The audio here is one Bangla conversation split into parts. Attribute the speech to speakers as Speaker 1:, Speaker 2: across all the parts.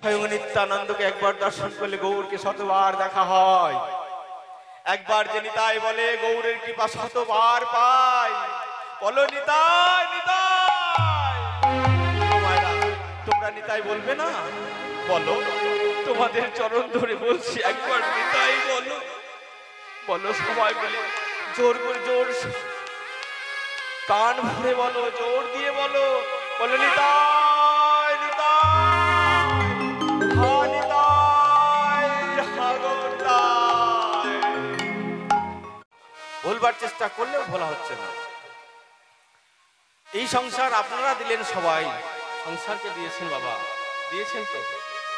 Speaker 1: স্বয়ং নিত্যানন্দকে একবার দর্শন করলে গৌরকে শতবার দেখা হয়। একবার যে নিতাই বলে গৌরের কৃপা শতবার পাই। বলো নিতাই নিতাই। তোমরা নিতাই বলবে না? বলো, তোমাদের চরণ ধরে বলছি, একবার নিতাই বলো। বলো সবাই মিলে জোর করে, জোর কান ভরে বলো, জোর দিয়ে বলো। বলো নিতাই নিতাই, হা নিতাই, হা গৌরদাই। বলবার চেষ্টা করলেও বলা হচ্ছে না। এই সংসার আপনারা দিলেন সবাই, সংসারকে দিয়েছেন বাবা, দিয়েছেন তো,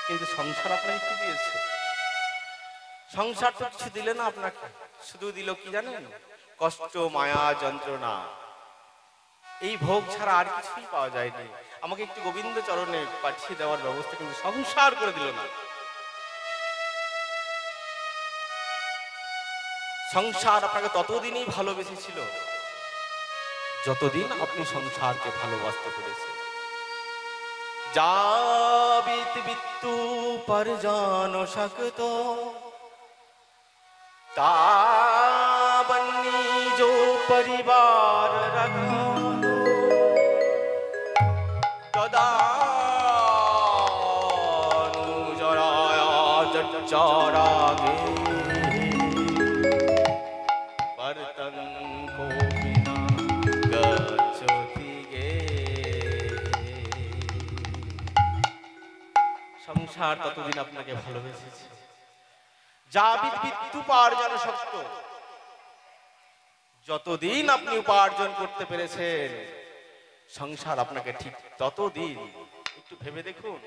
Speaker 1: কিন্তু সংসার আপনাকে কি দিয়েছে? সংসার তো কিছু দিলে না আপনাকে, শুধু দিল কি জানেন? কষ্ট, মায়া, যন্ত্রণা। এই ভোগ ছাড়া আর কিছুই পাওয়া যায়নি। আমাকে একটু গোবিন্দ চরণে পাঠিয়ে দেওয়ার ব্যবস্থা কিন্তু সংসার করে দিল না। সংসার আপনাকে ততদিনই ভালোবেসেছিল যতদিন আপনি সংসারকে ভালোবাসতে পেরেছেন। जाबित बित्तु पर जानो सकतो ताबन्नी जो परिवार रखानो तदानु जराया जरागे बर्तन को बिना गच्छति गे। সংসার ততদিন আপনাকে ভালোবেসেছে। যাবিত বিত্তু উপার্জন শক্ত, যতদিন আপনি উপার্জন করতে পেরেছেন সংসার আপনাকে ঠিক ততদিন, একটু ভেবে দেখুন,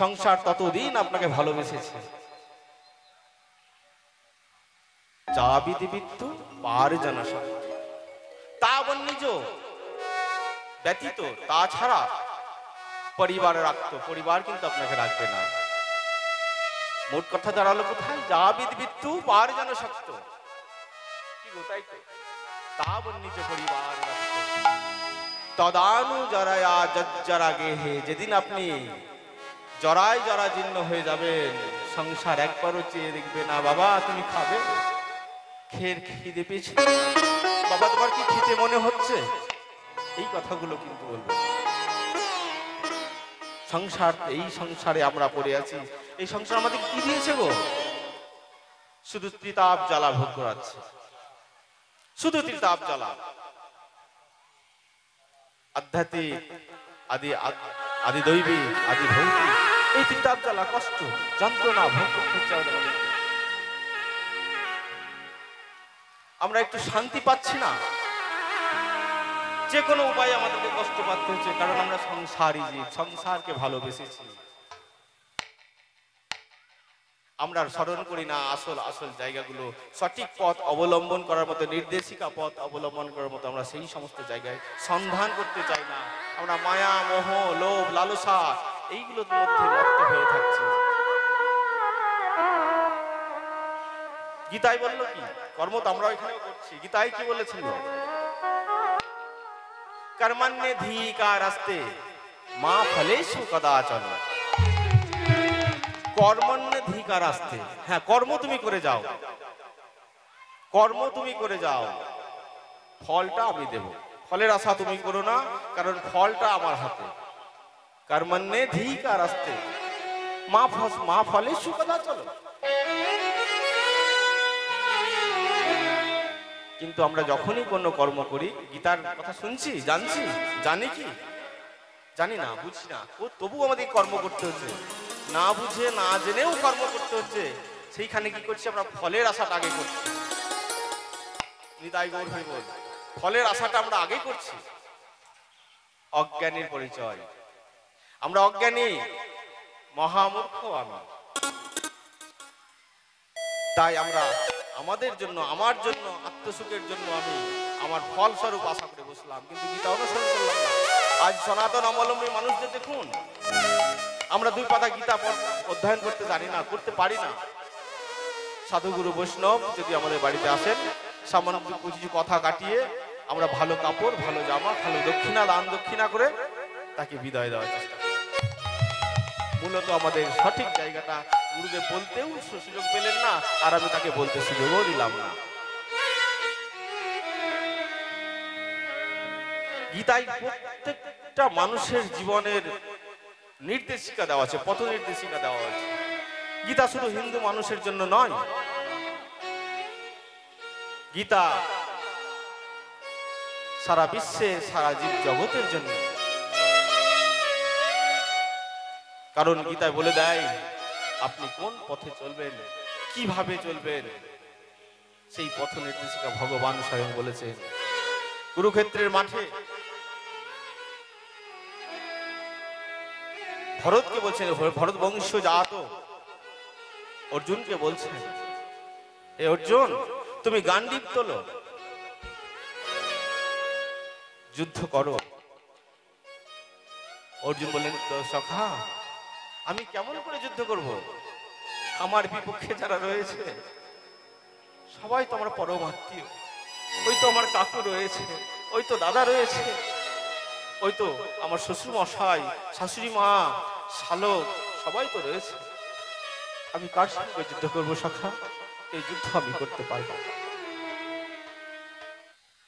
Speaker 1: সংসার ততদিন আপনাকে ভালোবেসেছে। যাবিত বিত্তু উপার্জন শক্ত তাবন্নিজ ব্যতীত, তাছাড়া পরিবার রাখতো, পরিবার কিন্তু আপনাকে রাখবে না। মোট কথা দাঁড়ালো কোথায়? যাবিত বিত্তু উপার্জন শক্ত, কি গো তাই তো, তাবন্নিজ পরিবার রাখতো তদানু জরায়া জজ্জরা গেহে। যেদিন আপনি জরায় জরাজীর্ণ হয়ে যাবেন, সংসার একবারও চেয়ে দেখবে না, বাবা তুমি খাবে, খের খিদে পেয়েছে, বাবা তোমার কি খেতে মনে হচ্ছে, এই কথাগুলো কিন্তু বলবে। সংসার, এই সংসারে আমরা পড়ে আছি, এই সংসার আমাদের কি দিয়েছে গো? শুধু ত্রিতাপ জ্বালা ভোগ করাচ্ছে, শুধু ত্রিতাপ জ্বালা। আধ্যাত্মিক, আদি দৈবিক, আদি ভৌতিক, এই ত্রিতাপ জ্বালা, কষ্ট, যন্ত্রণা ভোগ করতে হচ্ছে আমাদের। আমরা একটু শান্তি পাচ্ছি না, যে কোনো উপায়ে আমাদেরকে কষ্ট পাচ্ছে হচ্ছে, কারণ আমরা সংসারী জীব, সংসারকে ভালোবেসেছি। আমরা স্মরণ করি না আসল আসল জায়গাগুলো, সঠিক পথ অবলম্বন করার মতো, নির্দেশিকা পথ অবলম্বন করার মতো আমরা সেই সমস্ত জায়গায় সন্ধান করতে চাই না। আমরা মায়া, মোহ, লোভ, লালসা এইগুলোর মধ্যে মত্ত হয়ে থাকছি। গীতাই বললো কি? কর্ম তো আমরা এখানেও করছি। গীতাই কি বলেছিল? कर्मण्यधिकारस्ते मा फलेषु कदाचन। কর্মণ্যধিকারাস্তে, হ্যাঁ কর্ম তুমি করে যাও, কর্ম তুমি করে যাও, ফলটা আমি দেব। ফলের আশা তুমি করো না, কারণ ফলটা আমার হাতে। কর্মণ্যধিকারাস্তে মা ফলেষু কদাচন। কিন্তু আমরা যখনই কোনো কর্ম করি, গীতার কথা শুনছি, জানছি, জানি কি? জানি না, বুঝি না, তবু আমাদের কর্ম করতে হচ্ছে। না বুঝে না জেনেও কর্ম করতে হচ্ছে। সেইখানে কি করছি আমরা? ফলের আশাটা আগে করছি। নিতাই গৌর বল, ফলের আশাটা আমরা আগে করছি। অজ্ঞানীর পরিচয়। আমরা অজ্ঞানী, মহামূর্খ আমি। তাই আমরা আমাদের জন্য, আমার জন্য, আত্মসুখের জন্য আমি আমার ফলস্বরূপ আশা করে বসলাম, কিন্তু গীতা অনুসরণ করলাম না। আজ সনাতন অবলম্বী মানুষদের দেখুন, আমরা দুই পাতা গীতা অধ্যয়ন করতে জানি না, করতে পারি না। সাধুগুরু বৈষ্ণব যদি আমাদের বাড়িতে আসেন, সামান্য কিছু কথা কাটিয়ে আমরা ভালো কাপড়, ভালো জামা, ভালো দক্ষিণা, দান দক্ষিণা করে তাকে বিদায় দেওয়ার চেষ্টা করি। মূলত আমাদের সঠিক জায়গাটা গুরুদেব বলতেও সুযোগ পেলেন না, আর আমি তাকে বলতে সুযোগও দিলাম না। গীতায় প্রত্যেকটা মানুষের জীবনের নির্দেশিকা দেওয়া আছে, পথ নির্দেশিকা দেওয়া আছে। গীতা শুধু হিন্দু মানুষের জন্য নয়, গীতা সারা বিশ্বে সারা জীব জগতের জন্য। কারণ গীতায় বলে দেয় আপনি কোন পথে চলবেন, কিভাবে চলবেন, সেই পথ নির্দেশিকা ভগবান স্বয়ং বলেছেন। কুরুক্ষেত্রের মাঠে ভরতকে বলছেন, ভরত বংশ জাত অর্জুনকে বলছেন, এ অর্জুন তুমি গান্ডীব তোলো, যুদ্ধ করো। অর্জুন বললেন, সখা আমি কেমন করে যুদ্ধ করব? আমার বিপক্ষে যারা রয়েছে সবাই তো আমার পরম আত্মীয়। ওই তো আমার কাকু রয়েছে, ওই তো দাদা রয়েছে, ওই তো আমার শ্বশুর মশাই, শাশুড়ি মা, শালক সবাই তো রয়েছে। আমি কার সঙ্গে যুদ্ধ করবো সখা? এই যুদ্ধ আমি করতে পারবো না।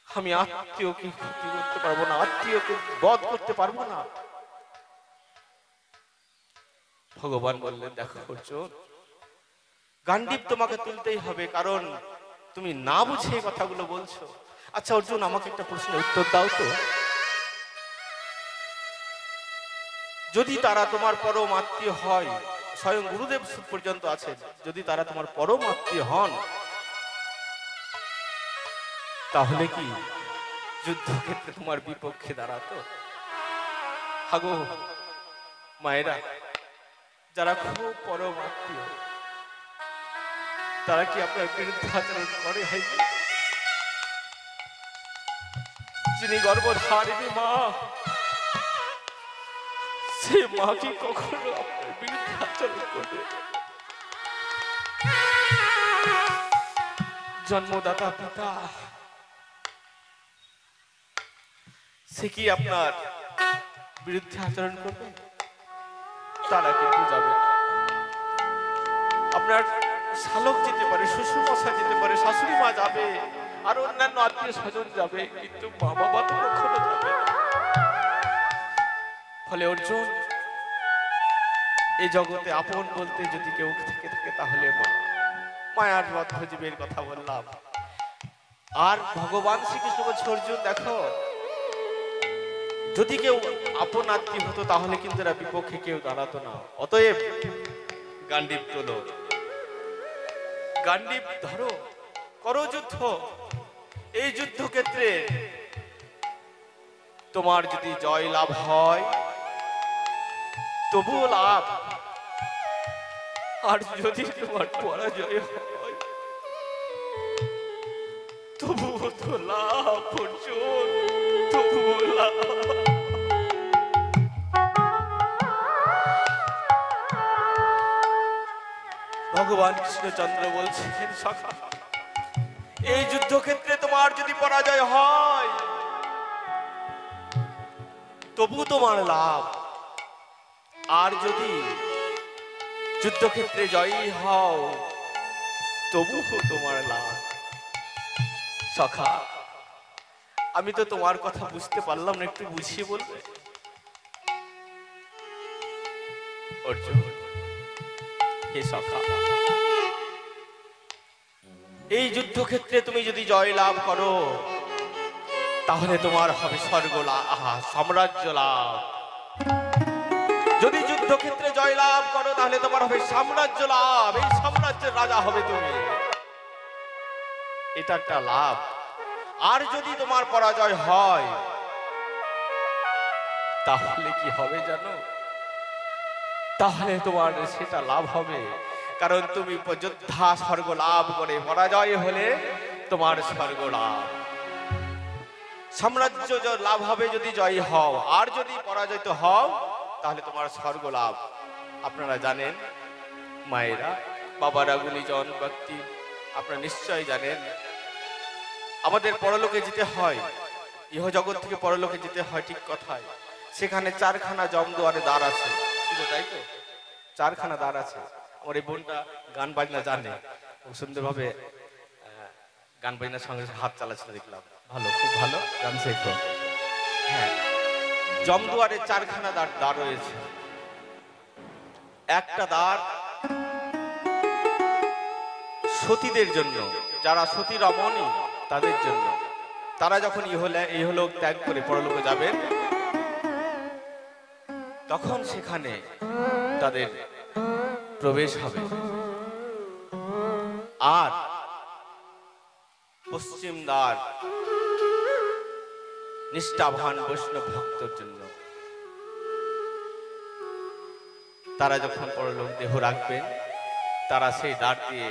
Speaker 1: আমি আত্মীয়কে ক্ষতি করতে পারবো না, আত্মীয়কে বধ করতে পারবো না। ভগবান বললেন, দেখো অর্জুন, গান্ডীব তোমাকে তুলতেই হবে, কারণ তুমি না বুঝে এই কথাগুলো বলছো। আচ্ছা অর্জুন, আমাকে একটা প্রশ্নের উত্তর দাও তো। যদি তারা তোমার পরম আত্মীয় হয়, স্বয়ং গুরুদেব পর্যন্ত আছেন, যদি তারা তোমার পরম আত্মীয় হন, তাহলে কি যুদ্ধক্ষেত্রে তোমার বিপক্ষে দাঁড়াতো? হাগো মায়েরা, যারা খুব পরম আত্মীয়, তারা কি আপনার বিরুদ্ধে আচরণ করে? যিনি গর্ভধারিণী মা, সে মা কি কখনো আপনার বিরুদ্ধে আচরণ করবে? জন্মদাতা পিতা, সে কি আপনার বিরুদ্ধে আচরণ করবে? তারা কিন্তু যাবে না। আপনার শালক যেতে পারে, শ্বশুর মশাই যেতে পারে, শাশুড়ি মা যাবে, আর অন্যান্য আত্মীয় স্বজন যাবে, কিন্তু মা বাবা তো কখনো যাবে না। ফলে অর্জুন, এই জগতে আপন বলতে যদি কেউ থেকে থাকে তাহলে মা। মায়ার বদ্ধ জীবের কথা বললাম। আর ভগবান শ্রীকৃষ্ণ বলছে, অর্জুন দেখো, যদি কেউ আপন আত্মীয় হতো তাহলে কিন্তু এরা বিপক্ষে কেউ দাঁড়াতো না। অতএব গান্ডীব তোলো, গান্ডীব ধরো, করো যুদ্ধ। এই যুদ্ধক্ষেত্রে তোমার যদি জয় লাভ হয় তবুও লাভ, আর যদি তোমার পরাজয় হয় তবুও তো লাভ অর্জুন, তবুও লাভ। ভগবান কৃষ্ণচন্দ্র বলছেন, সখা এই যুদ্ধক্ষেত্রে তোমার যদি পরাজয় হয় তবু তোমার লাভ, আর যদি যুদ্ধক্ষেত্রে জয়ী হও তবুও তোমার লাভ। সখা আমি তো তোমার কথা বুঝতে পারলাম না, একটু বুঝিয়ে বলবে? অর্জুন হে সখা, এই যুদ্ধক্ষেত্রে তুমি যদি জয় লাভ করো তাহলে তোমার হবে স্বর্গ লাভ, সাম্রাজ্য লাভ। যদি যুদ্ধক্ষেত্রে জয় লাভ করো তাহলে তোমার হবে সাম্রাজ্য লাভ, এই সাম্রাজ্যের রাজা হবে তুমি, এটা একটা লাভ। আর যদি তোমার পরাজয় হয় তাহলে কি হবে জানো? তাহলে তোমার সেটা লাভ হবে, কারণ তুমি যোদ্ধা স্বর্গ লাভ করে, পরাজয় হলে তোমার স্বর্গ লাভ। সাম্রাজ্য লাভ হবে যদি জয়ী হও, আর যদি পরাজিত হও তাহলে তোমার স্বর্গ লাভ। আপনারা জানেন মায়েরা, বাবারা, গুণীজন ব্যক্তি, আপনারা নিশ্চয় জানেন আমাদের পরলোকে যেতে হয়, ইহ জগৎ থেকে পরলোকে যেতে হয়, ঠিক কথাই। সেখানে চারখানা জমদুয়ারে দ্বার আছে, তাই তো? চারখানা দ্বার আছে। আমার এই বোনটা গান বাজনা জানে, খুব সুন্দরভাবে গান বাজনার সঙ্গে হাত চালাচ্ছিল দেখলাম, ভালো, খুব ভালো গান শেখো। হ্যাঁ, জমদুয়ারে চারখানা দ্বার রয়েছে। একটা দ্বার সতীদের জন্য, যারা সতী রমণী তাদের জন্য। তারা যখন ইহলোক ত্যাগ করে পরলোকে যাবেন, তখন সেখানে তাদের প্রবেশ হবে। আর পশ্চিম দ্বার নিষ্ঠাবান বৈষ্ণব ভক্তর জন্য। তারা যখন পরলোক দেহ রাখবেন, তারা সেই দ্বার দিয়ে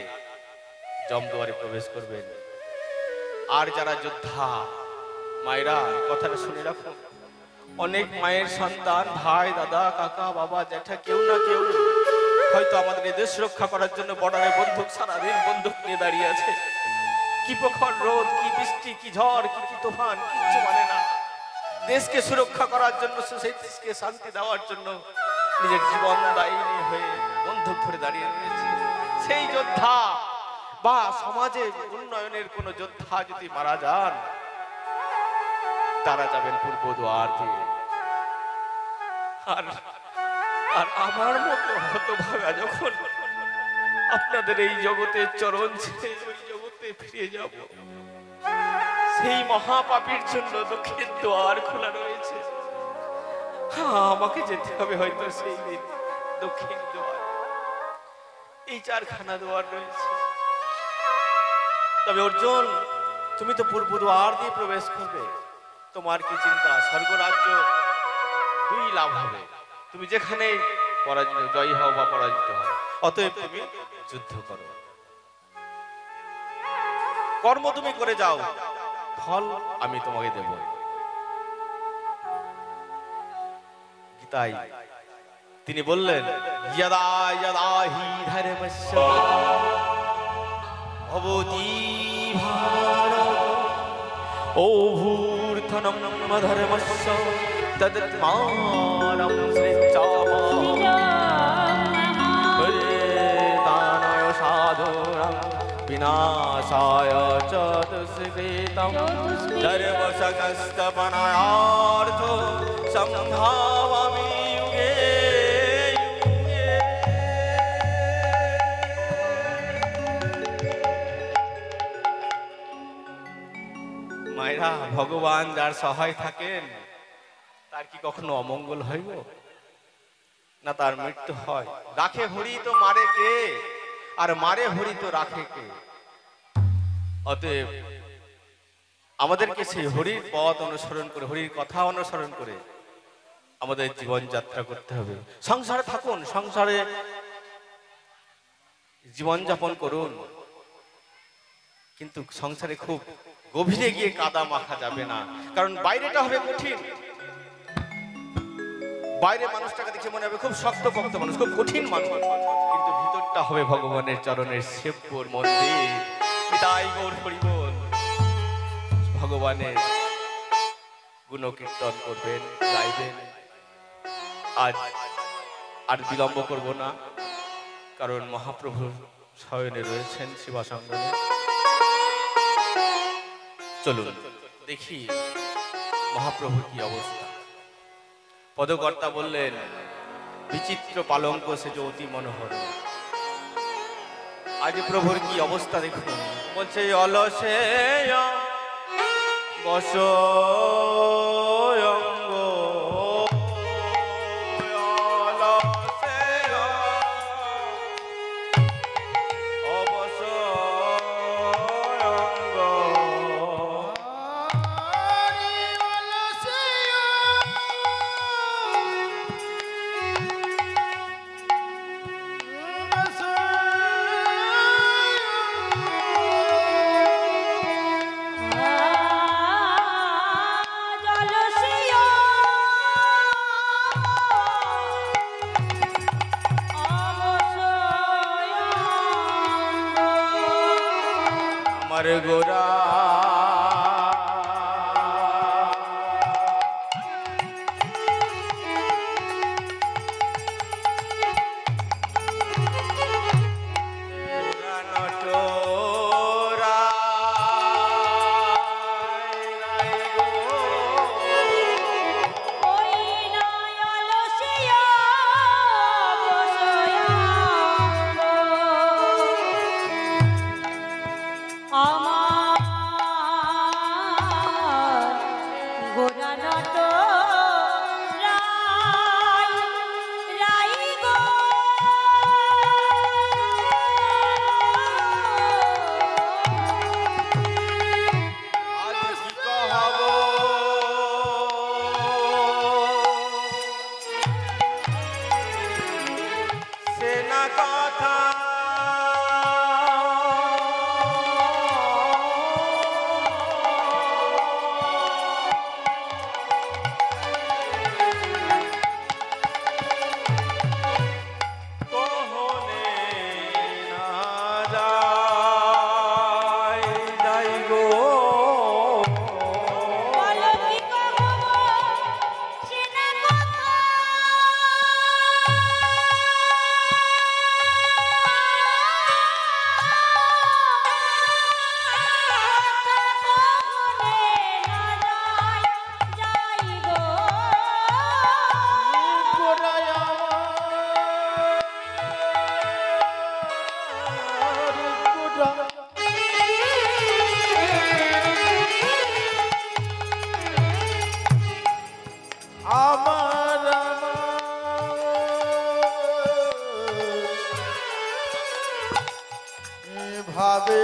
Speaker 1: জমদুয়ারে প্রবেশ করবেন। আর যারা যোদ্ধা মায়েরা, কথাটা শুনে রাখুন, অনেক মায়ের সন্তান, ভাই, দাদা, কাকা, বাবা, জ্যাঠা, কেউ না কেউ হয়তো আমাদের এই দেশ রক্ষা করার জন্য বর্ডারে বন্দুক, সারাদিন বন্দুক নিয়ে দাঁড়িয়ে আছে। কি প্রখর রোদ, কি বৃষ্টি, কি ঝড়, কি তুফান, কিচ্ছু মানে না। দেশকে সুরক্ষা করার জন্য, সেই দেশকে শান্তি দেওয়ার জন্য নিজের জীবন দায়িনী হয়ে বন্দুক ধরে দাঁড়িয়ে রয়েছে। সেই যোদ্ধা বা সমাজে উন্নয়নের কোন যোদ্ধা যদি মারা যান, তারা যাবেন পূর্ব দ্বার দিয়ে। আর আমার মতো হতভাগা যখন আপনাদের এই জগতের চরণ ছেড়ে ওই জগতে ফিরে যাব, সেই মহাপাপীর জন্য দক্ষিণ দ্বার খোলা রয়েছে। আমাকে যেতে হবে হয়তো সেই দিন দক্ষিণ দ্বার। এই চারখানা দ্বার রয়েছে। তবে অর্জুন, তুমি তো পূর্ব দ্বার দিয়ে প্রবেশ করবে, তোমার কি চিন্তা? স্বর্গরাজ্য দুই লাভ হবে, তুমি যেখানে পরাজিত, জয়ী হও বা পরাজিত হও। অতএব তুমি যুদ্ধ করো, কর্ম তুমি করে যাও, ফল আমি তোমাকে দেব। গীতায় তিনি বললেন, যদা যদা হি ধর্মস্য ভবতি ভারত অভূর্থনম ধর্মস্য তদাত্মানম সৃজামঃ সাধুরং বিনাশায় চ দুষ্কৃতম ধর্মসংস্থাপনার্থ সম্ভাবামি যুগে যুগে। মায়েরা, ভগবান যার সহায় থাকেন, তার কি কখনো অমঙ্গল হইব না? তার মৃত্যু হয়। রাখে হরি তো মারে কে, আর মারে হরি তো রাখে কে? অতএব আমাদেরকে সেই হরির পথ অনুসরণ করে, হরির কথা অনুসরণ করে আমাদের জীবন যাত্রা করতে হবে। সংসারে থাকুন, সংসারে জীবন যাপন করুন, কিন্তু সংসারে খুব গভীরে গিয়ে কাদা মাখা যাবে না। কারণ বাইরেটা হবে কঠিন, বাইরে মানুষটাকে দেখে মনে হবে খুব শক্তপোক্ত মানুষ, খুব কঠিন মানুষ, কিন্তু ভিতরটা হবে ভগবানের চরণের সেবপুর মন্দির। তাই গৌর হরি বল, ভগবানের গুণকীর্তন করবেন, গাইবেন। আজ আর বিলম্ব করব না, কারণ মহাপ্রভু শয়নে রয়েছেন শিবাসঙ্গনে। চলুন দেখি মহাপ্রভুর কি অবস্থা। পদকর্তা বললেন, বিচিত্র পালঙ্ক সে যে অতি মনোহর। আজ প্রভুর কি অবস্থা দেখুন। বলছে, অলসে বস গোরা কথা ভাবে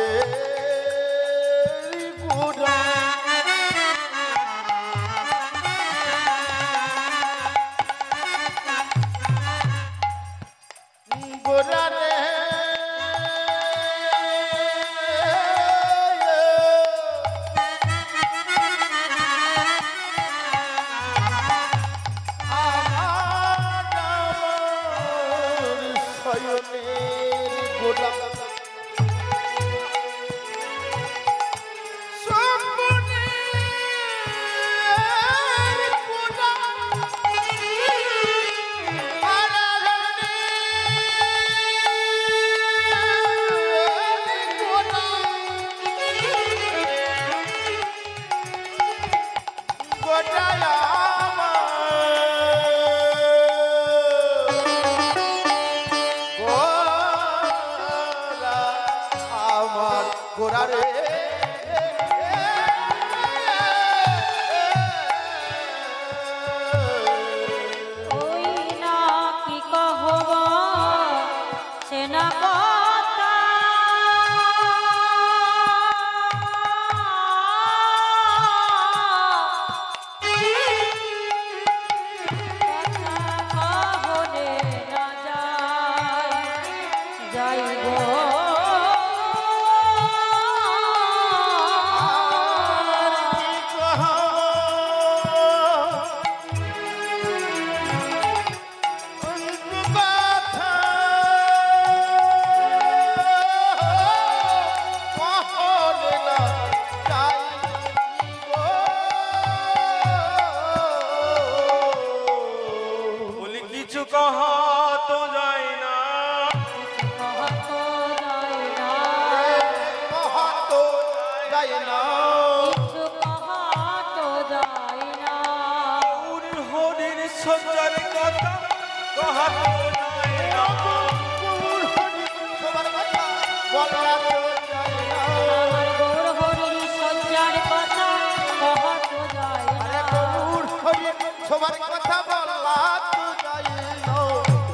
Speaker 1: সবার কথা বলা তো যাই না,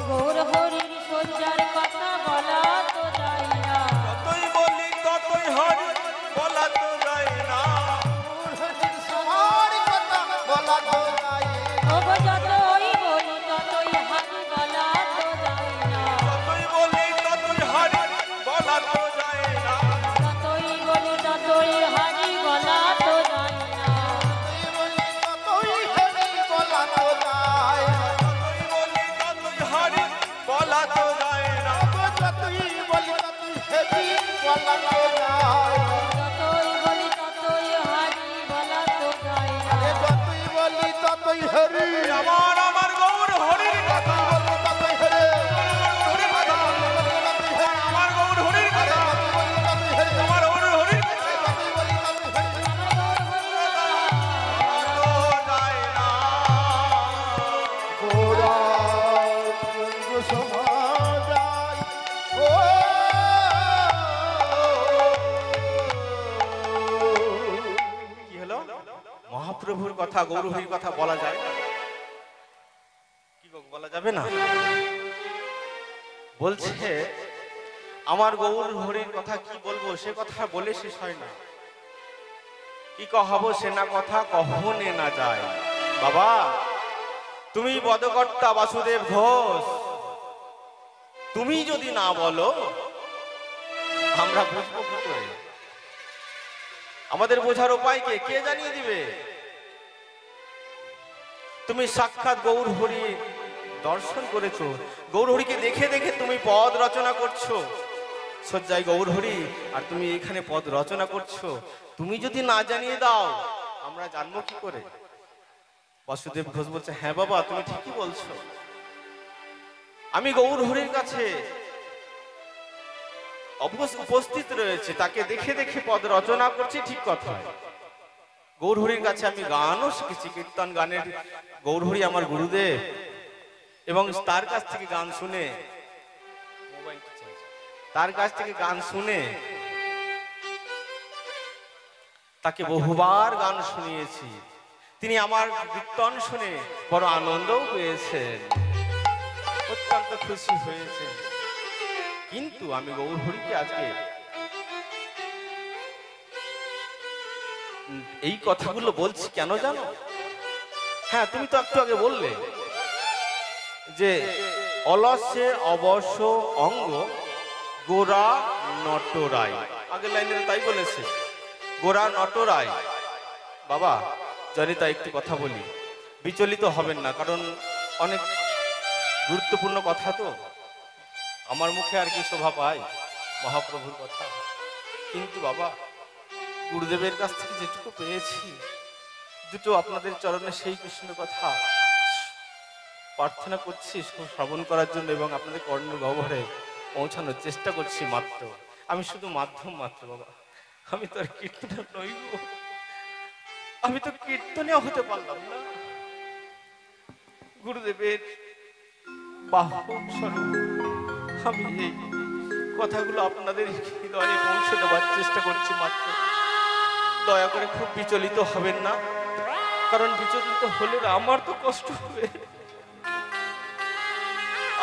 Speaker 1: গৌর হরির সজ্জার কথা বলা তো যাই না, যতই বলি ততই হরি বলা তো যাই না, গৌর হরির সবার কথা বলা তো যাই না, যতই বলি ততই হরি বলা তো যাই না, যতই বলি ততই হরি বলা তো যাই না, যতই বলি ততই হরি বলা তো যাই না, আমার আমার গৌর হরির কথা, আমার গৌর হরির কথা, আমার গৌর হরির কি হলো? মহাপ্রভুর কথা গৌর হরির কথা বলা যায় কি বলা যাবে না? বলছে আমার গৌর হরির কথা কি বলবো, সে কথা বলে শেষ হয় না। কি কহাবো সে না কথা কহনে না যায়। বাবা তুমি বদকর্তা বাসুদেব ঘোষ, তুমি যদি না বলো আমরা বুঝবো কি করে? আমাদের বোঝার উপায় কে জানিয়ে দিবে? তুমি সাক্ষাৎ গৌর হরি দর্শন করেছো, গৌর হরিকে দেখে দেখে তুমি পদ রচনা করছো সজ্জায় গৌর হরি, আর তুমি এখানে পদ রচনা করছো। তুমি যদি না জানিয়ে দাও আমরা জানবো কি করে? বাসুদেব ঘোষ বলছে, হ্যাঁ বাবা তুমি ঠিকই বলছো, আমি গৌর হরির কাছে উপস্থিত রয়েছে, তাকে দেখে দেখে পদ রচনা করছি, ঠিক কথা। গৌর হরির কাছে আমি গানও শিখেছি, কীর্তন গানের। গৌর হরি আমার গুরুদেব, এবং তার কাছ থেকে গান শুনে তাকে বহুবার গান শুনিয়েছি। তিনি আমার কীর্তন শুনে বড় আনন্দও পেয়েছেন, অত্যন্ত খুশি হয়েছে। কিন্তু আমি গৌর হরিকে আজকে এই কথাগুলো বলছি কেন জানো? হ্যাঁ, তুমি তো একটু আগে বললে যে অলসে অবশ্য অঙ্গ গোরা নটরাই, আগের লাইনে তাই বলেছে, গোরা নটরাই। বাবা জনিতা একটু কথা বলি, বিচলিত হবেন না, কারণ অনেক গুরুত্বপূর্ণ কথা তো। আমার মুখে আর কি শোভা পায় মহাপ্রভুর কথা, কিন্তু বাবা গুরুদেবের কাছ থেকে যেটুকু পেয়েছি, দুটো আপনাদের চরণে সেই কৃষ্ণ কথা প্রার্থনা করছি শ্রবণ করার জন্য, এবং আপনাদের কর্ণ গহ্বরে পৌঁছানোর চেষ্টা করছি মাত্র। আমি শুধু মাধ্যম মাত্র বাবা, আমি তো আর কীর্তনে নই গো, আমি তো কীর্তনেও হতে পারলাম না। গুরুদেবের বাহক স্বরূপ আমি এই কথাগুলো আপনাদের হৃদয়ে পৌঁছে দেওয়ার চেষ্টা করছি মাত্র। দয়া করে খুব বিচলিত হবেন না, কারণ বিচলিত হলে আমার তো কষ্ট হবে,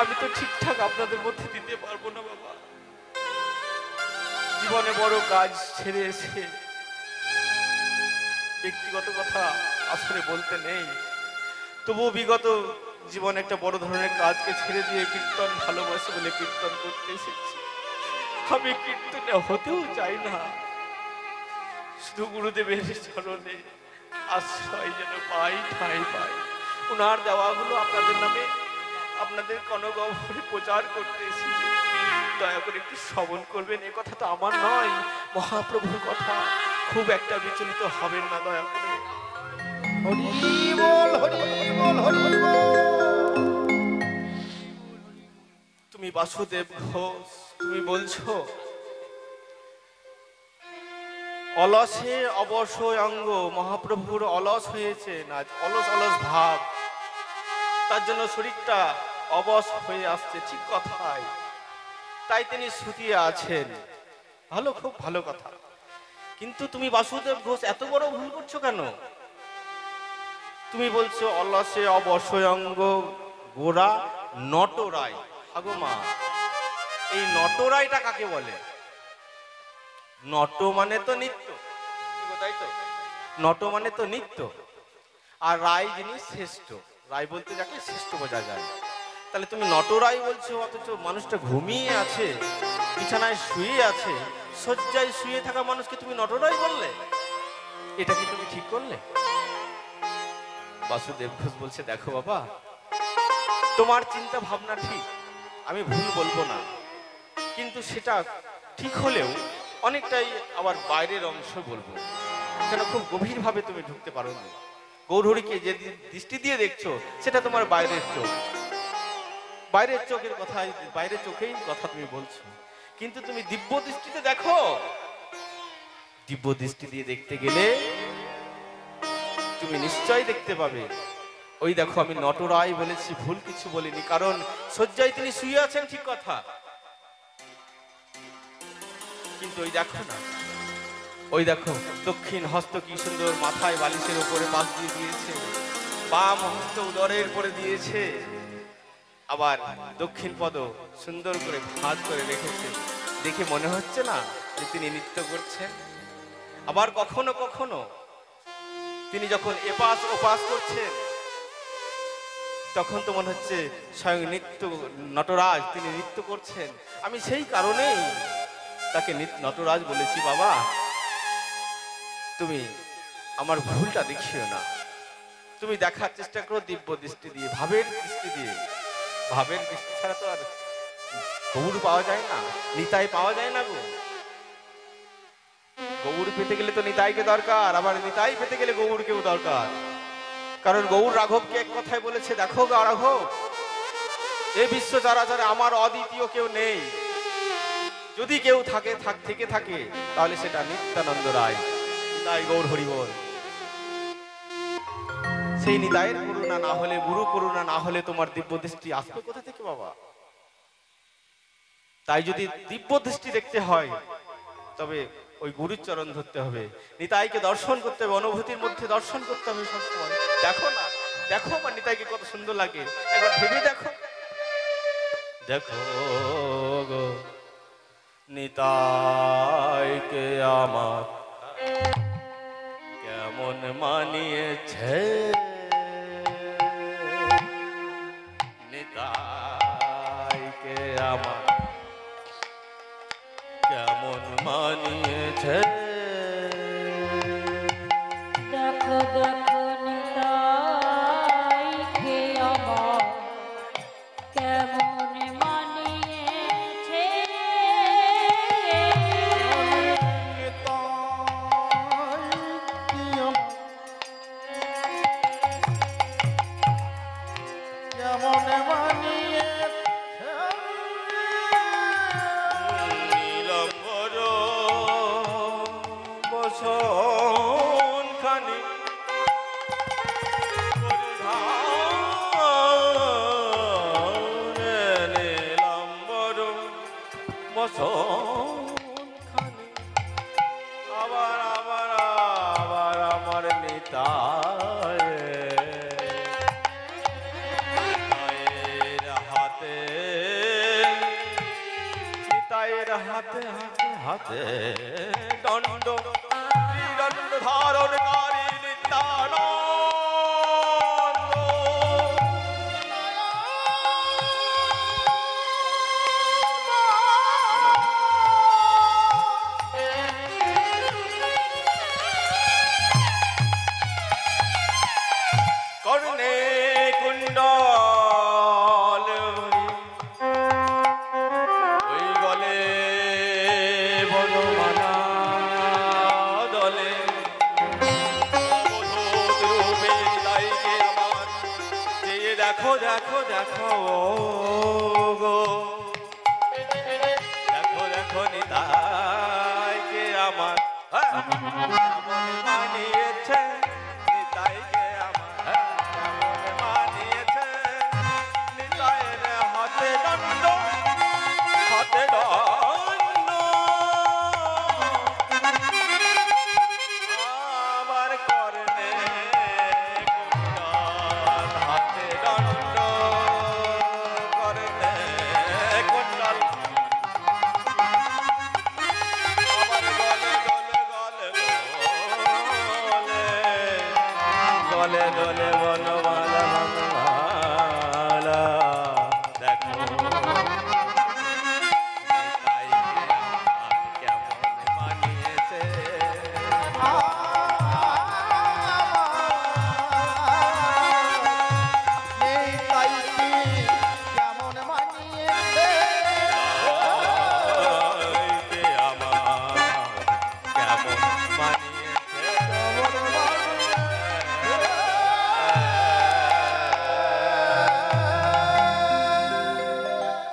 Speaker 1: আমি তো ঠিকঠাক আপনাদের মধ্যে দিতে পারবো না বাবা। জীবনে বড় কাজ ছেড়ে এসে ব্যক্তিগত কথা আসলে বলতে নেই, তবুও বিগত জীবনে একটা বড় ধরনের কাজকে ছেড়ে দিয়ে কীর্তন ভালোবাসি বলে কীর্তন করতে এসেছি। আমি কীর্তনে হতেও চাই না, শুধু গুরুদেবের চরণে আশ্রয় যেন পাই, ঠাঁই পাই। ওনার দেওয়াগুলো আপনাদের নামে, আপনাদের কনগহ্বরে প্রচার করতে এসেছি, দয়া করে একটু শ্রবণ করবেন। এ কথা তো আমার নয়, মহাপ্রভুর কথা। খুব একটা বিচলিত হবেন না, দয়া করে।
Speaker 2: হরি বল, হরি বল, হরি বল।
Speaker 1: তুমি বাসুদেব ঘোষ, তুমি বলছো অলসে অবশ্যই অঙ্গ, মহাপ্রভুর অলস হয়েছে না, অলস অলস ভাব, তার জন্য শরীরটা অবশ হয়ে আসছে, ঠিক কথাই, তাই তিনি শুতিয়ে আছেন। ভালো, খুব ভালো কথা। কিন্তু তুমি বাসুদেব ঘোষ এত বড় ভুল করছো কেন? তুমি বলছো অলসে অবশ্যই অঙ্গ গোরা নটরাই। আগো মা, এই নটরাইটা কাকে বলে? নট মানে তো নিত্য, তাই তো? নট মানে তো নিত্য, আর রায় যিনি শ্রেষ্ঠ, রায় বলতে যাকে শ্রেষ্ঠ বোঝা যায়। তাহলে তুমি নটরাই বলছো, অথচ মানুষটা ঘুমিয়ে আছে, বিছানায় শুয়ে আছে, শয্যায় শুয়ে থাকা মানুষকে তুমি নটরাই বললে? এটা কি তুমি ঠিক করলে? বাসুদেব ঘোষ বলছে, দেখো বাবা, তোমার চিন্তা ভাবনা ঠিক, আমি ভুল বলবো না, কিন্তু সেটা ঠিক হলেও অনেকটাই আবার বাইরের অংশ বলবো, কেন খুব গভীর ভাবে তুমি ঢুকতে পারো না। গৌর হরিকে যে দৃষ্টি দিয়ে দেখছো সেটা তোমার বাইরের চোখ, বাইরের চোখের কথা, বাইরের চোখেই কথা তুমি বলছো, কিন্তু তুমি দিব্য দৃষ্টিতে দেখো। দিব্য দৃষ্টি দিয়ে দেখতে গেলে তুমি নিশ্চয়ই দেখতে পাবে, ওই দেখো আমি নটরাই বলেছি, ভুল কিছু বলিনি, কারণ শয্যায় তিনি শুয়ে আছেন, ঠিক কথা, কিন্তু ওই দেখো না, ওই দেখো দক্ষিণ হস্ত কি সুন্দর মাথায় বালিশের উপরে পাশ দিয়ে দিয়েছে, বাম হস্ত উদরের উপরে দিয়েছে, আবার দক্ষিণ পদ সুন্দর করে ভাঁজ করে রেখেছে। দেখে মনে হচ্ছে না যে তিনি নৃত্য করছেন? আবার কখনো কখনো তিনি যখন এপাশ ওপাশ করছেন, তখন তো মনে হচ্ছে স্বয়ং নৃত্য নটরাজ তিনি নৃত্য করছেন। আমি সেই কারণেই তাকে নটরাজ বলেছি। বাবা, তুমি আমার ভুলটা দেখিও না, তুমি দেখার চেষ্টা করো দিব্য দৃষ্টি দিয়ে, ভাবের দৃষ্টি দিয়ে। ভাবের দৃষ্টি ছাড়া তো আর গৌর পাওয়া যায় না, নিতাই পাওয়া যায় না গো। গৌর পেতে গেলে তো নিতাইকে দরকার, আবার নিতাই পেতে গেলে গৌরকেও দরকার। কারণ গৌর রাঘবকে এক কথায় বলেছে, দেখো গা রাঘব, এ বিশ্ব চরাচরে আমার অদ্বিতীয় কেউ নেই। যদি কেউ থেকে থাকে তাহলে সেটা নিত্যানন্দ রায়, নিতাই গৌর হরিবল। সেই নিতাইয়ের করুণা না হলে, গুরু করুণা না হলে তোমার দিব্য দৃষ্টি আসবে কোথা থেকে বাবা? তাই যদি দিব্য দৃষ্টি দেখতে হয় তবে ওই গুরুর চরণ ধরতে হবে, নিতাইকে দর্শন করতে হবে, অনুভূতির মধ্যে দর্শন করতে হবে সবসময়। দেখো না, দেখো আমার নিতাইকে কত সুন্দর লাগে, একবার ভেবে দেখো। দেখো গো নিতাইকে আমার কেমন মানিয়েছে, নিতাইকে আমার কেমন মানিয়েছে।
Speaker 3: দেখো দেখো নিতাইকে আমার কেমন মানিয়েছে।
Speaker 2: কেমন মানিয়ে
Speaker 1: নীলম্বর বসন খানি নীলম্বর বসন খানি আবার আবার আবার আমার নিতাই হাতে, নিতাইয়ের হাতে হাতে হাতে দণ্ড ত্রিদণ্ড ধারণকারী নিত্যানন্দ। কর্ণে কুণ্ডল ওই গলে বনমালা দলে অবধূত রূপে নিতাইকে আমার চেয়ে দেখো দেখো দেখো গো, দেখো দেখো নিতাইকে আমার কেমন মানিয়েছে, নিতাইকে আমার কেমন মানিয়েছে। নিতাইয়ের হাতে দণ্ড, হাতে দণ্ড আবার কর্ণে কুণ্ডল, হাতে দণ্ড কর্ণে কুণ্ডল আবার গলে গলে গলে গলে গলে বনমালা বনমালা। দেখো নিতাইকে আমার কেমন মানিয়েছে।
Speaker 2: কেমন মানিয়েছে
Speaker 1: নিতাইকে আমার কেমন মানিয়েছে।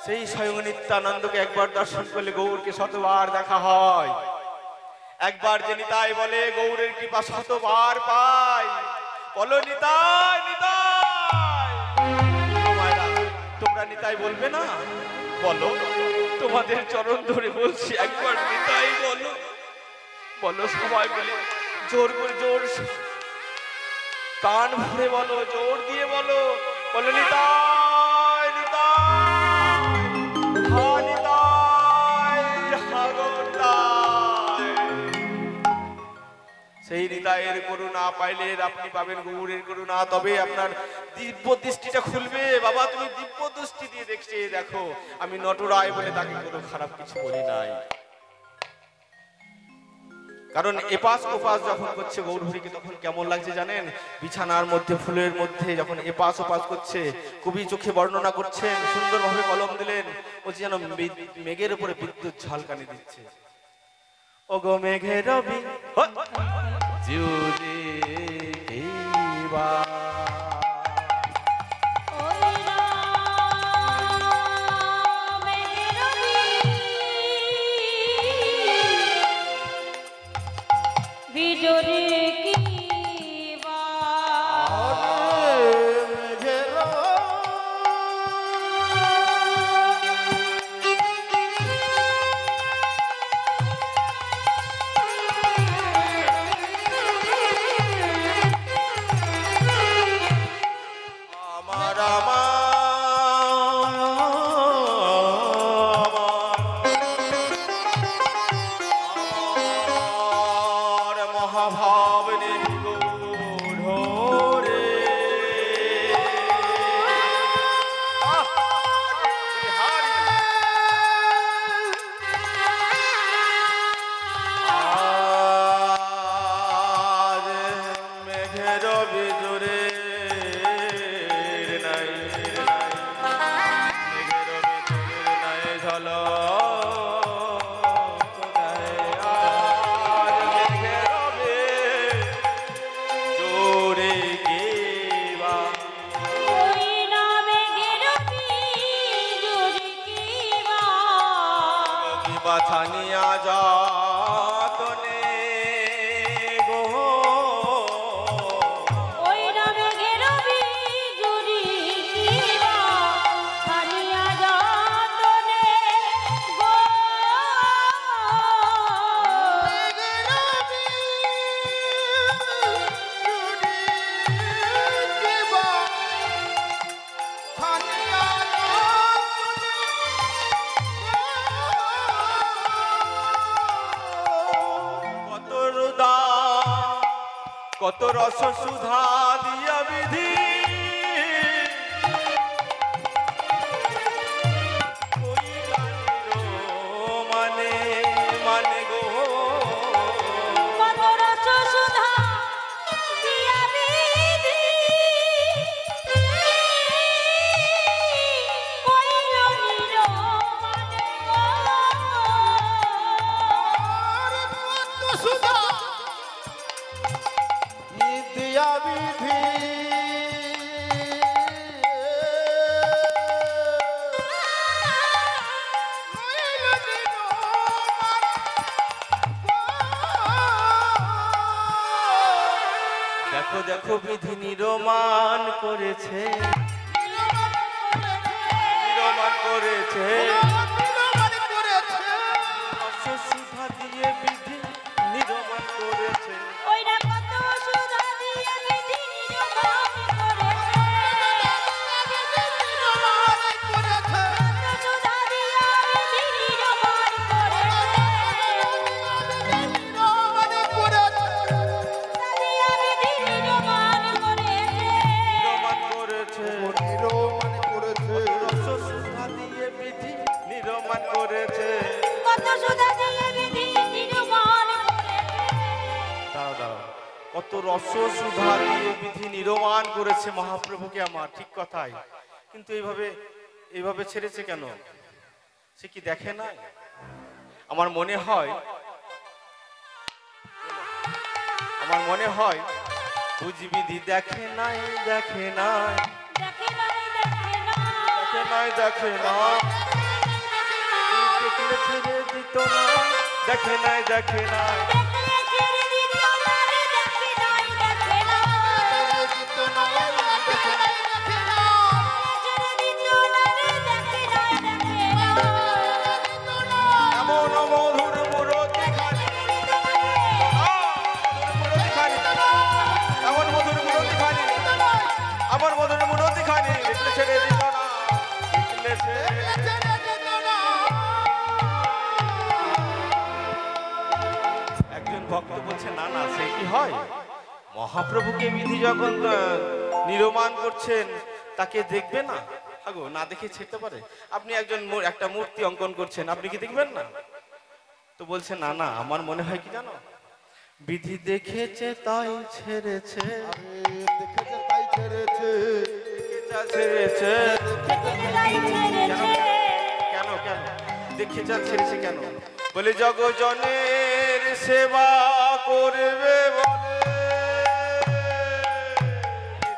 Speaker 1: সেই স্বয়ং নিত্যানন্দকে একবার দর্শন করলে গৌরকে শতবার দেখা হয়। একবার যে নিতাই বলে গৌরের কৃপা শতবার পাই। বলো নিতাই নিতাই, তোমরা নিতাই বলবে না? বলো, তোমাদের চরণ ধরে বলছি একবার নিতাই বলো, বলো সবাই মিলে জোর করে, জোর কান ভরে বলো, জোর দিয়ে বলো, বলো নিতাই নিতাই, হা নিতাই, হা গো নিতাই। সেই নিতাইয়ের করুণা না পাইলে আপনি পাবেন গৌরের করুণা, তবে আপনার দিব্য দৃষ্টিটা খুলবে। বাবা তুমি দিব্য দৃষ্টি দিয়ে দেখছে, দেখো আমি নটরায় বলে তাকে কোনো খারাপ কিছু বলি নাই। কারণ এপাশ ওপাশ যখন করছে গৌরহরিকে তখন কেমন লাগছে জানেন? বিছানার মধ্যে ফুলের মধ্যে যখন এপাশ ওপাশ করছে, কবি চোখে বর্ণনা করছেন, সুন্দরভাবে কলম দিলেন, বলছে যেন মেঘের উপরে বিদ্যুৎ ঝলকানি দিচ্ছে। ও গো মেঘের রবি জুড়ে দেবা।
Speaker 3: ওই রামের বিজরে কি বা
Speaker 1: আমার আমার মহাভাবনে গৌরে আজ মেঘের বিজুরে নাই মেঘের বিজুরে নাই ঝল
Speaker 3: ওই রামের বিজরে কি বা
Speaker 1: বাছানিয়া যাতনে গো
Speaker 3: ওই রামের বিজরে কি বা ছানিয়া যাতনে গো
Speaker 1: কত রুদা কত রস সুধা দিয়া বিধি মানে মানে গো
Speaker 3: কত রস সুধা দিয়া বিধি কইল নিরমানে গো
Speaker 2: বিদ্যা বিধি
Speaker 1: দেখো দেখো বিধি নিরমান করেছে নিরমান করেছে রস সুধা দিয়ে বিধি নিরমান করেছে
Speaker 3: ওইরা কত সুধা দিয়া বিধি নিরমান করেছে কত সুধা দিয়া বিধি নিরমান করেছে দিয়া বিধি নিরমান করেছে
Speaker 1: নিরমান করেছে
Speaker 2: নিরমান করেছে
Speaker 1: রস সুধা দিয়ে বিধি নিরমান করেছে।
Speaker 3: কত সুধা দিয়া বিধি নিরমান করেছে
Speaker 1: দাঁড়াও দাঁড়াও, কত রস সুধা দিয়ে বিধি নিরমান করেছে মহাপ্রভুকে আমার, ঠিক কথাই, কিন্তু এইভাবে এইভাবে ছেড়েছে কেন? সে কি দেখে না? আমার মনে হয় বুঝি বিধি দেখে নাই দেখে নাই
Speaker 3: দেখে নাই দেখে না
Speaker 1: দেখে নাই দেখে না দেখলে ছেড়ে দিত না দেখে নাই দেখে নাই
Speaker 3: দেখলে ছেড়ে দিত না রে দেখে নাই দেখে না ছেড়ে দিত না রে দেখে নাই দেখে না
Speaker 1: এমন মধুর মুরতি খানি এমন মধুর মুরতি খানি আমার মধুর মুরতি খানি দেখলে ছেড়ে দিত না দেখলে ছেড়ে একজন ভক্ত বলছে না না সে কি হয়, মহাপ্রভুকে বিধি যখন নির্মাণ করছেন তাকে দেখবে না? আগো না দেখে ছেড়তে পারে? আপনি একজন একটা মূর্তি অঙ্কন করছেন, আপনি কি দেখবেন না? তো বলছে না না, আমার মনে হয় কি জানো, বিধি দেখেছে তাই ছেড়েছে,
Speaker 2: দেখেছে তাই ছেড়েছে,
Speaker 1: যা ছেড়েছে।
Speaker 3: তাই ছেড়েছে।
Speaker 1: কেন কেন দেখে যা ছেড়েছে কেন? বলে জগজনের সেবা করবে বলে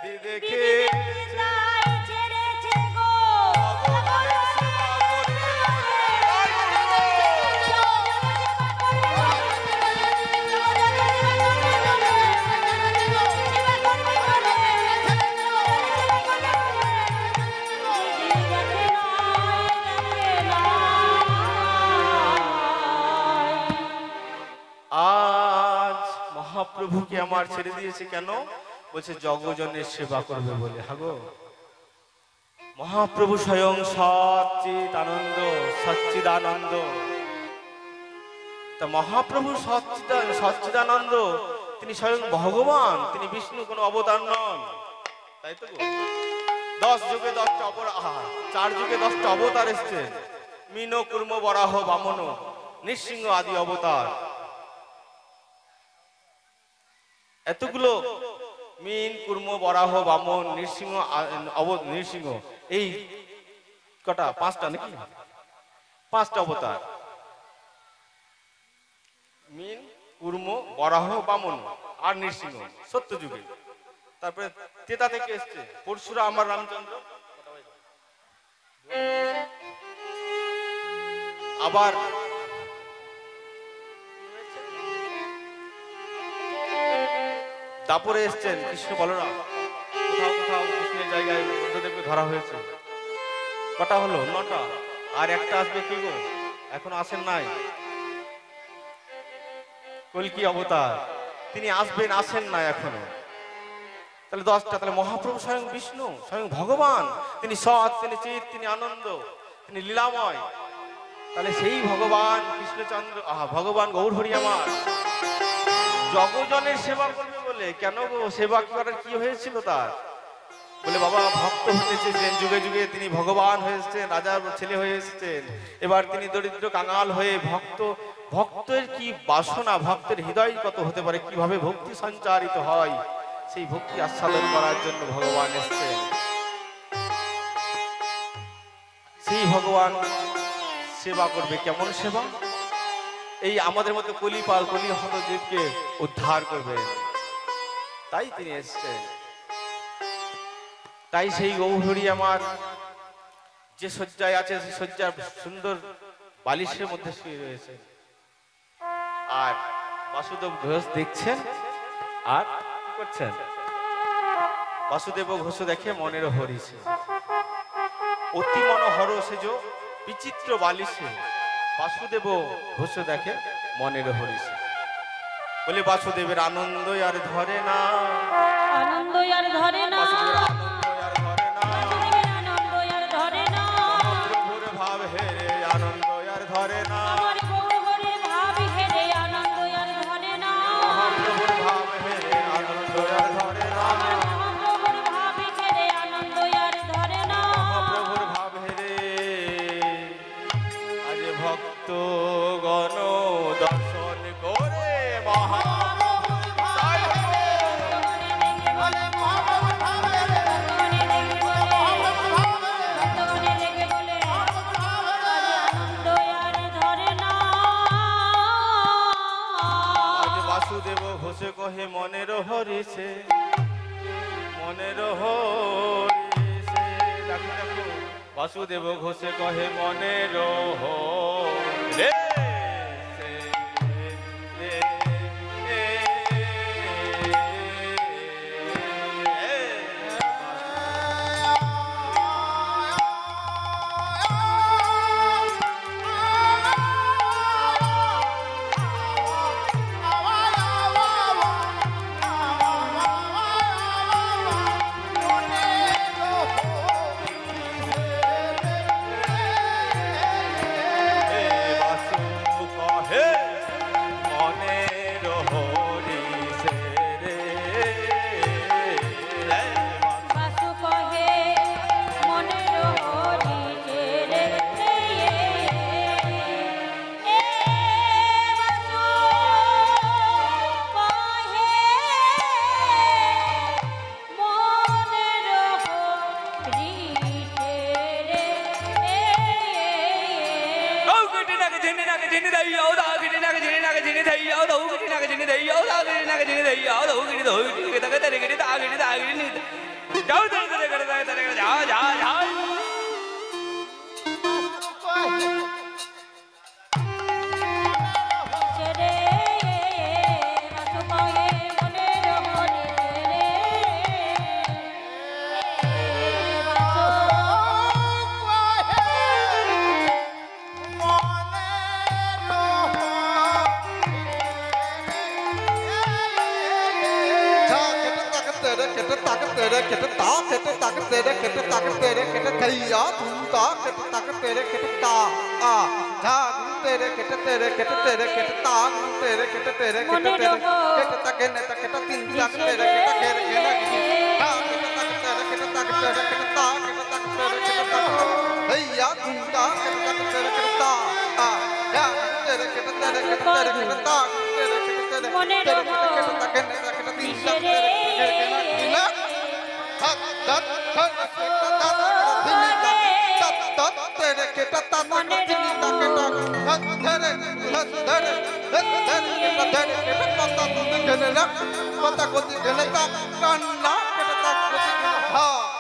Speaker 1: বিধি দেখে
Speaker 3: তাই ছেড়েছে গো।
Speaker 1: জগজনের সেবা করবে আজ মহাপ্রভুকে আমার ছেড়ে দিয়েছে কেন? বলছে জগজনের সেবা করবে বলে। হাগো মহাপ্রভু স্বয়ং সচ্চিদানন্দ। তা মহাপ্রভু সচ্চিদানন্দ, তিনি স্বয়ং ভগবান, তিনি বিষ্ণু, কোনো অবতার নন, তাই তো গো? 10 যুগে 10টা অবতার, 4 যুগে 10টা অবতার এসছে, মিন কুর্ম বরাহ বামন নৃসিংহ আদি অবতার। এতগুলো মিন কুর্ম বরাহ বামন নৃসিংহ এই কটা? 5টা নাকি? 5টা অবতার, মিন কুর্ম বরাহ বামন আর নৃসিংহ, সত্য যুগে। তারপরে তেতা থেকে এসছে পরশুরা আমার রামচন্দ্র। আবার তারপরে এসছেন কৃষ্ণ বলরাম। কোথাও কোথাও কৃষ্ণের জায়গায় বুদ্ধদেবকে ধরা হয়েছে। কটা হলো? 9টা। আর একটা আসবে কি গো? এখনো আসেন নাই, কল্কি অবতার, তিনি আসবেন, আসেন না এখনো। তাহলে 10টা। তাহলে মহাপ্রভু স্বয়ং বিষ্ণু, স্বয়ং ভগবান, তিনি সৎ, তিনি চিৎ, তিনি আনন্দ, তিনি লীলাময়। তাহলে সেই ভগবান কৃষ্ণচন্দ্র, ভগবান গৌরহরি আমার জগজনের সেবা করবে বলে। কেন গো? সেবা করার কি হয়েছিল তার? বলে বাবা ভক্ত হতে চেয়েছেন, যুগে যুগে তিনি ভগবান হয়ে এসেছেন, রাজার ছেলে হয়ে এসেছেন, এবার তিনি দরিদ্র কাঙাল হয়ে ভক্তের কি বাসনা, ভক্তের হৃদয় কত হতে পারে, কিভাবে ভক্তি সঞ্চারিত হয়, সেই ভক্তি আস্বাদন করার জন্য ভগবান এসেছেন। সেই ভগবান সেবা করবে। কেমন সেবা? এই আমাদের মতো কলি হতজীবকে উদ্ধার করবে, তাই তিনি এসেছেন। তাই সেই গৌরহরি আমার যে শয্যায় আছে, সেই শয্যার সুন্দর বালিশের মধ্যে শুয়ে রয়েছে, আর বাসুদেব ঘোষ দেখছেন আর কি করছেন? বাসুদেব ঘোষ দেখে মনের হরিছে, অতি মনোহর সেজ বিচিত্র বালিশে বাসুদেব ঘোষ দেখে মনের হরিছে। বলে বাসুদেবের আনন্দ আর ধরে না,
Speaker 3: আনন্দ আর ধরে না,
Speaker 1: বাসুদেবের আনন্দ আর ধরে না,
Speaker 3: আনন্দ আর ধরে না,
Speaker 1: মহাপ্রভুর ভাব হেরে আনন্দ আর ধরে না,
Speaker 3: আমার গৌরহরির ভাব হেরে আনন্দ আর ধরে না,
Speaker 1: মহাপ্রভুর ভাব হেরে আনন্দ আর ধরে না,
Speaker 3: আমার মহাপ্রভুর ভাব হেরে আনন্দ আর ধরে না,
Speaker 1: মহাপ্রভুর ভাব হেরে আজ ভক্ত গণ দর্শন করে মহাপ্রভুর তাই আজ বাসুদেব ঘোষে কহে মনের হরিছে, মনের হরিছে। দেখো দেখো, বাসুদেব ঘোষে কহে মনের হরিছে।
Speaker 4: gini dai yau da gini naga gini dai yau da gini naga gini dai yau da gini naga gini dai yau da gini do gini da gini gini da gini da gini जाओ तेरे तेरे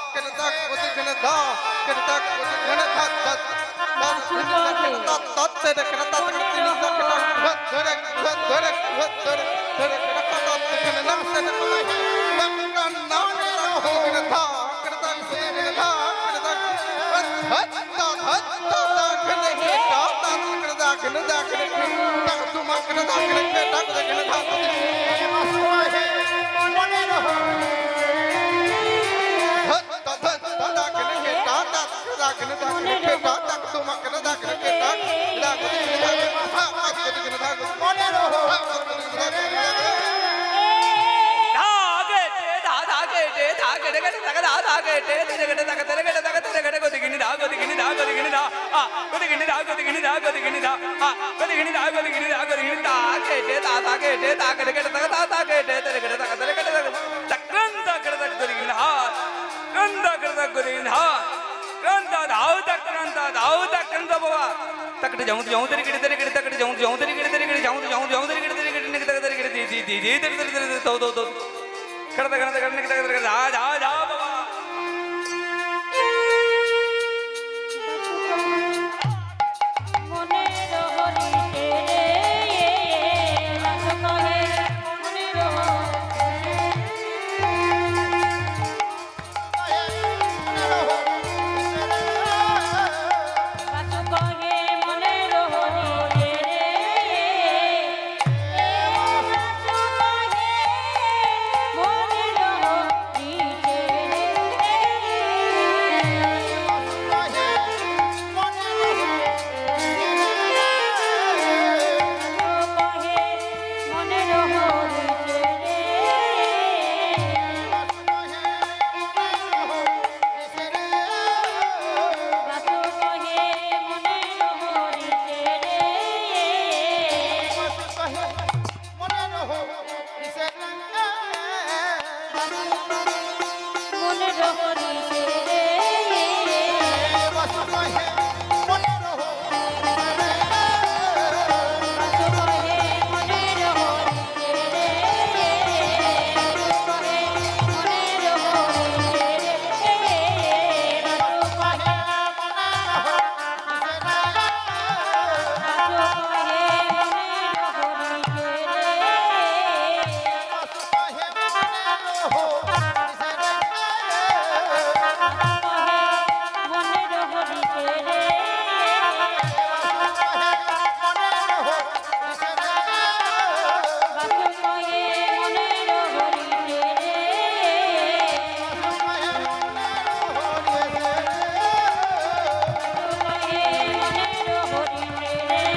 Speaker 4: कर तेरे कर जा जा जा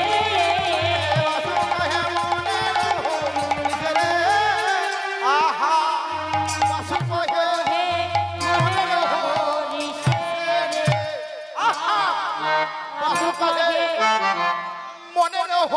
Speaker 2: মনে রহ